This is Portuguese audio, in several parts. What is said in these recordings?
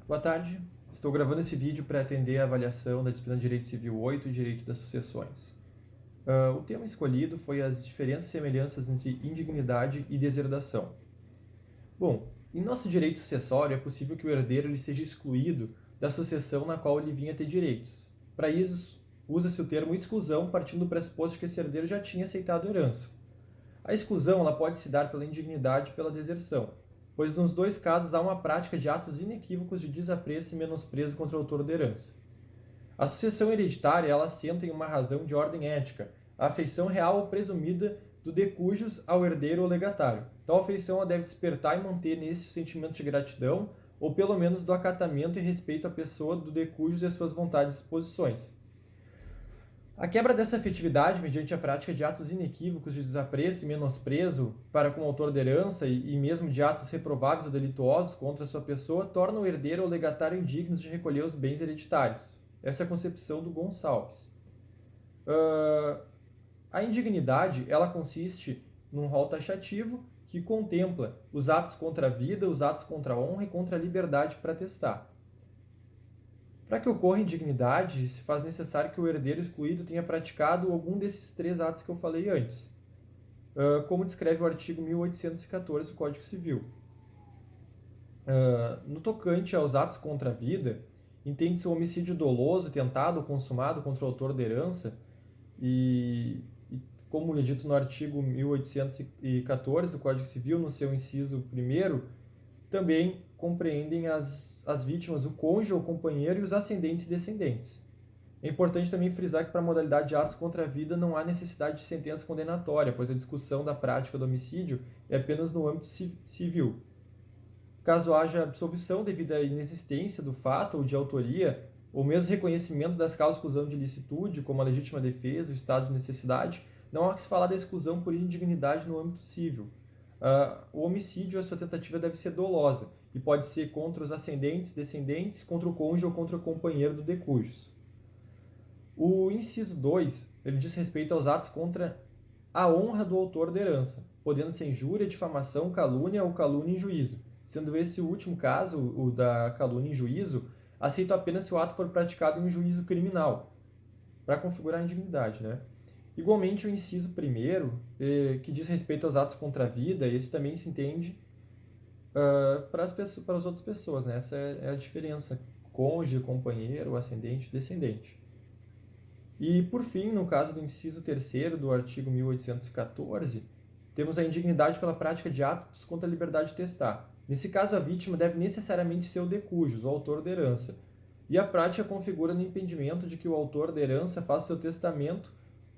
Boa tarde. Estou gravando esse vídeo para atender a avaliação da disciplina de Direito Civil 8 e Direito das Sucessões. O tema escolhido foi as diferenças e semelhanças entre indignidade e deserdação. Bom, em nosso direito sucessório é possível que o herdeiro ele seja excluído da sucessão na qual ele vinha ter direitos. Para isso, usa-se o termo exclusão partindo do pressuposto que esse herdeiro já tinha aceitado a herança. A exclusão ela pode se dar pela indignidade e pela deserção, pois nos dois casos há uma prática de atos inequívocos de desapreço e menosprezo contra o autor da herança. A sucessão hereditária ela assenta em uma razão de ordem ética, a afeição real ou presumida do de cujus ao herdeiro ou legatário. Tal afeição ela deve despertar e manter nesse o sentimento de gratidão, ou pelo menos do acatamento e respeito à pessoa do de cujus e às suas vontades e disposições. A quebra dessa afetividade, mediante a prática de atos inequívocos de desapreço e menosprezo para com o autor da herança e mesmo de atos reprováveis ou delituosos contra a sua pessoa, torna o herdeiro ou legatário indignos de recolher os bens hereditários. Essa é a concepção do Gonçalves. A indignidade, ela consiste num rol taxativo que contempla os atos contra a vida, os atos contra a honra e contra a liberdade para testar. Para que ocorra indignidade, se faz necessário que o herdeiro excluído tenha praticado algum desses três atos que eu falei antes, como descreve o artigo 1814 do Código Civil. No tocante aos atos contra a vida, entende-se o homicídio doloso, tentado ou consumado contra o autor da herança e como é dito no artigo 1814 do Código Civil, no seu inciso 1º, também compreendem as vítimas, o cônjuge, o companheiro e os ascendentes e descendentes. É importante também frisar que para a modalidade de atos contra a vida não há necessidade de sentença condenatória, pois a discussão da prática do homicídio é apenas no âmbito civil. Caso haja absolvição devido à inexistência do fato ou de autoria, ou mesmo reconhecimento das causas de exclusão de ilicitude, como a legítima defesa, o estado de necessidade, não há que se falar da exclusão por indignidade no âmbito civil. O homicídio, a sua tentativa deve ser dolosa e pode ser contra os ascendentes, descendentes, contra o cônjuge ou contra o companheiro do de cujus. O inciso 2, ele diz respeito aos atos contra a honra do autor da herança, podendo ser injúria, difamação, calúnia ou calúnia em juízo. Sendo esse o último caso, o da calúnia em juízo, aceito apenas se o ato for praticado em um juízo criminal, para configurar a indignidade, né? Igualmente, o inciso 1º, que diz respeito aos atos contra a vida, esse também se entende para as outras pessoas, né? Essa é a diferença, cônjuge, companheiro, ascendente, descendente. E, por fim, no caso do inciso 3º do artigo 1814, temos a indignidade pela prática de atos contra a liberdade de testar. Nesse caso, a vítima deve necessariamente ser o de cujus, o autor da herança. E a prática configura no impedimento de que o autor da herança faça seu testamento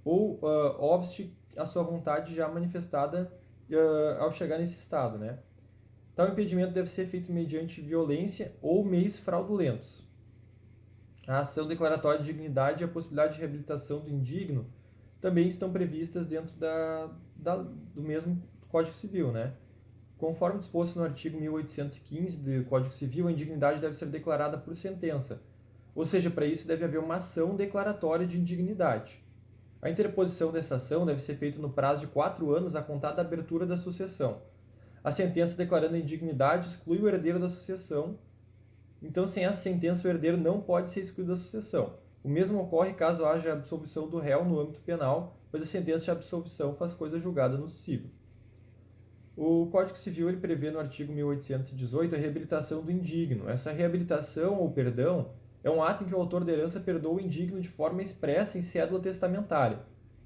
ou obste a sua vontade já manifestada ao chegar nesse estado, né? Tal impedimento deve ser feito mediante violência ou meios fraudulentos. A ação declaratória de dignidade e a possibilidade de reabilitação do indigno também estão previstas dentro do mesmo Código Civil, né? Conforme disposto no artigo 1815 do Código Civil, a indignidade deve ser declarada por sentença, ou seja, para isso deve haver uma ação declaratória de indignidade. A interposição dessa ação deve ser feita no prazo de 4 anos a contar da abertura da sucessão. A sentença declarando a indignidade exclui o herdeiro da sucessão, então sem essa sentença o herdeiro não pode ser excluído da sucessão. O mesmo ocorre caso haja absolvição do réu no âmbito penal, pois a sentença de absolvição faz coisa julgada no cível. O Código Civil ele prevê no artigo 1818 a reabilitação do indigno. Essa reabilitação ou perdão é um ato em que o autor da herança perdoa o indigno de forma expressa em cédula testamentária.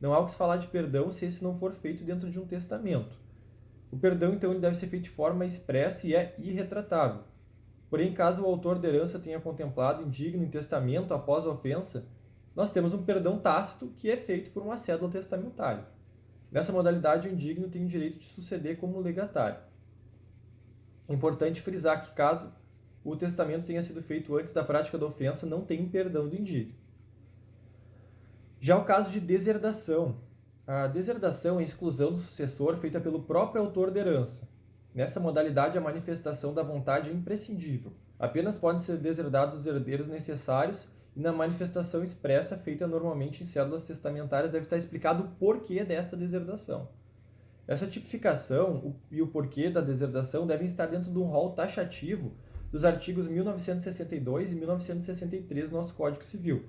Não há o que se falar de perdão se esse não for feito dentro de um testamento. O perdão, então, ele deve ser feito de forma expressa e é irretratável. Porém, caso o autor da herança tenha contemplado indigno em testamento após a ofensa, nós temos um perdão tácito que é feito por uma cédula testamentária. Nessa modalidade, o indigno tem o direito de suceder como legatário. É importante frisar que, caso o testamento tenha sido feito antes da prática da ofensa, não tem perdão do indigno. Já o caso de deserdação. A deserdação é a exclusão do sucessor feita pelo próprio autor da herança. Nessa modalidade, a manifestação da vontade é imprescindível. Apenas podem ser deserdados os herdeiros necessários e na manifestação expressa, feita normalmente em cédulas testamentárias, deve estar explicado o porquê desta deserdação. Essa tipificação e o porquê da deserdação devem estar dentro de um rol taxativo dos artigos 1962 e 1963 do nosso Código Civil.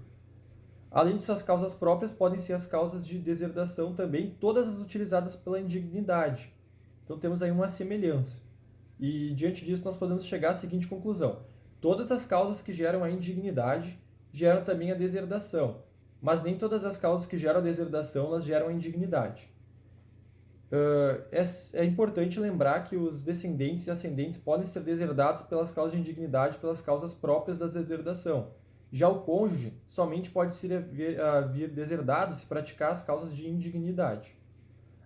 Além de suas causas próprias, podem ser as causas de deserdação também, todas as utilizadas pela indignidade. Então temos aí uma semelhança. E diante disso nós podemos chegar à seguinte conclusão: todas as causas que geram a indignidade geram também a deserdação, mas nem todas as causas que geram a deserdação elas geram a indignidade. É importante lembrar que os descendentes e ascendentes podem ser deserdados pelas causas de indignidade, pelas causas próprias da deserdação. Já o cônjuge somente pode vir deserdado se praticar as causas de indignidade.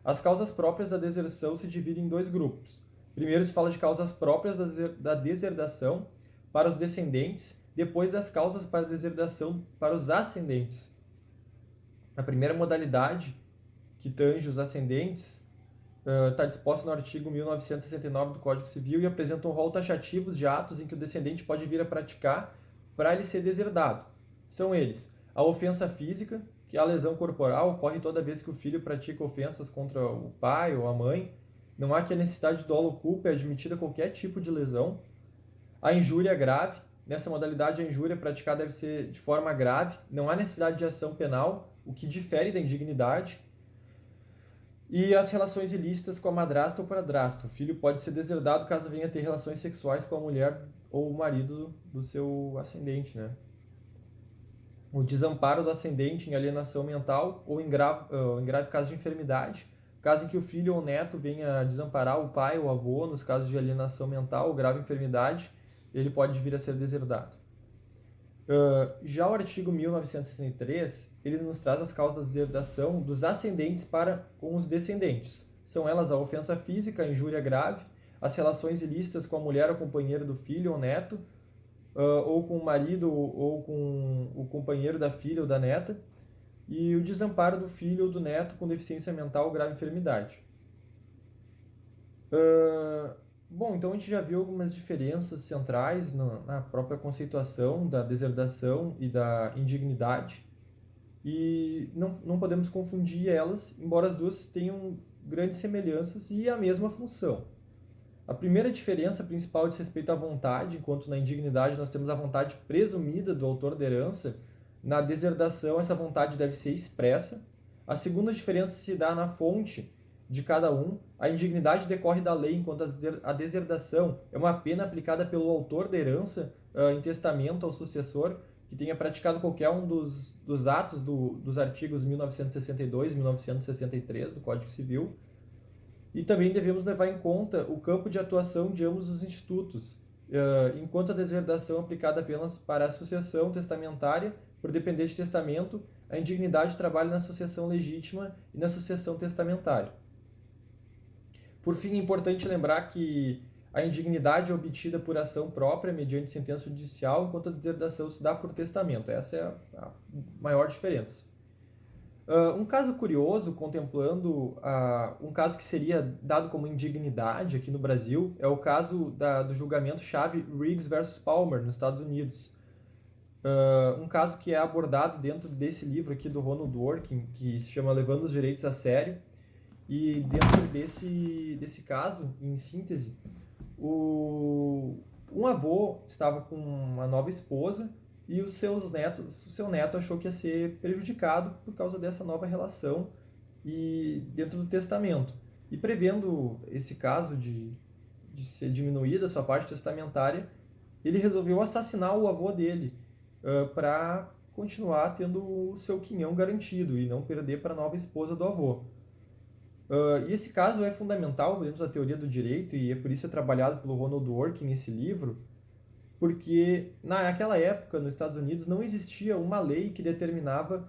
As causas próprias da deserção se dividem em dois grupos. Primeiro se fala de causas próprias da deserdação para os descendentes, depois das causas para a deserdação para os ascendentes. A primeira modalidade, que tange os ascendentes, está disposta no artigo 1969 do Código Civil e apresenta um rol taxativo de atos em que o descendente pode vir a praticar para ele ser deserdado. São eles: a ofensa física, que a lesão corporal ocorre toda vez que o filho pratica ofensas contra o pai ou a mãe. Não há que a necessidade de dolo ou culpa, é admitida qualquer tipo de lesão. A injúria grave. Nessa modalidade, a injúria praticada deve ser de forma grave. Não há necessidade de ação penal, o que difere da indignidade. E as relações ilícitas com a madrasta ou padrasto. O filho pode ser deserdado caso venha ter relações sexuais com a mulher ou o marido do seu ascendente, né? O desamparo do ascendente em alienação mental ou em grave caso de enfermidade. Caso em que o filho ou neto venha desamparar o pai ou avô, nos casos de alienação mental ou grave enfermidade, ele pode vir a ser deserdado. Já o artigo 1963, ele nos traz as causas da deserdação dos ascendentes para com os descendentes. São elas a ofensa física, a injúria grave, as relações ilícitas com a mulher ou companheira do filho ou neto, ou com o marido ou com o companheiro da filha ou da neta, e o desamparo do filho ou do neto com deficiência mental ou grave enfermidade. Bom, então a gente já viu algumas diferenças centrais na própria conceituação da deserdação e da indignidade, e não podemos confundir elas, embora as duas tenham grandes semelhanças e a mesma função. A primeira diferença principal diz respeito à vontade, enquanto na indignidade nós temos a vontade presumida do autor da herança. Na deserdação, essa vontade deve ser expressa. A segunda diferença se dá na fonte de cada um. A indignidade decorre da lei, enquanto a deserdação é uma pena aplicada pelo autor da herança em testamento ao sucessor que tenha praticado qualquer um dos atos dos artigos 1962 e 1963 do Código Civil. E também devemos levar em conta o campo de atuação de ambos os institutos, enquanto a deserdação é aplicada apenas para a sucessão testamentária, por depender de testamento, a indignidade trabalha na sucessão legítima e na sucessão testamentária. Por fim, é importante lembrar que a indignidade é obtida por ação própria, mediante sentença judicial, enquanto a deserdação se dá por testamento. Essa é a maior diferença. Um caso curioso, contemplando um caso que seria dado como indignidade aqui no Brasil, é o caso do julgamento-chave Riggs versus Palmer, nos Estados Unidos. Um caso que é abordado dentro desse livro aqui do Ronald Dworkin, que se chama Levando os Direitos a Sério. E dentro desse caso, em síntese, um avô estava com uma nova esposa e o seu neto achou que ia ser prejudicado por causa dessa nova relação e dentro do testamento. E prevendo esse caso de ser diminuída a sua parte testamentária, ele resolveu assassinar o avô dele para continuar tendo o seu quinhão garantido e não perder para a nova esposa do avô. E esse caso é fundamental dentro da teoria do direito e é por isso é trabalhado pelo Ronald Dworkin nesse livro, porque naquela época, nos Estados Unidos, não existia uma lei que determinava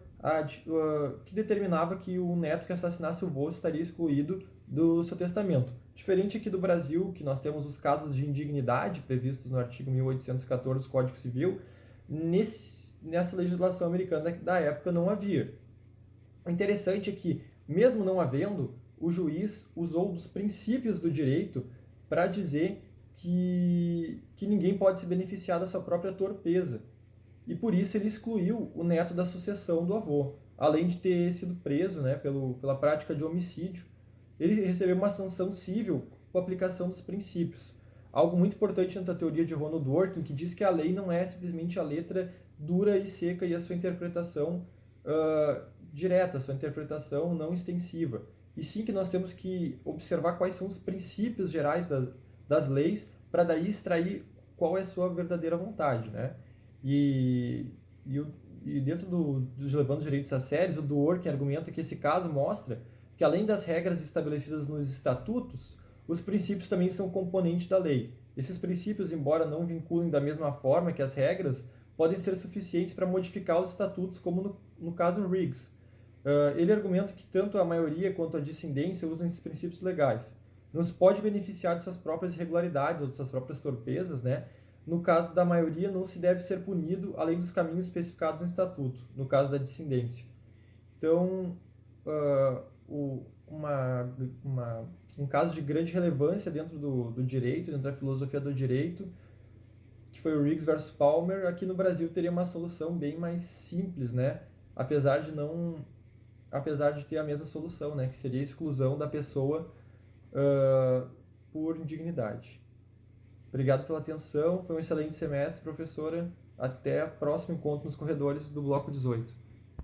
que o neto que assassinasse o avô estaria excluído do seu testamento. Diferente aqui do Brasil, que nós temos os casos de indignidade previstos no artigo 1814 do Código Civil, nessa legislação americana da época não havia. O interessante é que, mesmo não havendo, o juiz usou dos princípios do direito para dizer que ninguém pode se beneficiar da sua própria torpeza. E por isso ele excluiu o neto da sucessão do avô. Além de ter sido preso, né, pela prática de homicídio, ele recebeu uma sanção civil com a aplicação dos princípios. algo muito importante dentro da teoria de Ronald Dworkin, que diz que a lei não é simplesmente a letra dura e seca e a sua interpretação direta, a sua interpretação não extensiva. E sim que nós temos que observar quais são os princípios gerais das leis para daí extrair qual é a sua verdadeira vontade, né? E, e, e dentro dos Levando os Direitos a Sérios, o Dworkin argumenta que esse caso mostra que além das regras estabelecidas nos estatutos, os princípios também são componente da lei. Esses princípios, embora não vinculem da mesma forma que as regras, podem ser suficientes para modificar os estatutos, como no caso Riggs. Ele argumenta que tanto a maioria quanto a dissidência usam esses princípios legais. Não se pode beneficiar de suas próprias irregularidades ou de suas próprias torpezas, né? No caso da maioria, não se deve ser punido além dos caminhos especificados no estatuto, no caso da dissidência. Então, um caso de grande relevância dentro do direito, dentro da filosofia do direito, que foi o Riggs versus Palmer, aqui no Brasil teria uma solução bem mais simples, né? Apesar de ter a mesma solução, né? Que seria a exclusão da pessoa por indignidade. Obrigado pela atenção, foi um excelente semestre, professora. Até o próximo encontro nos corredores do Bloco 18.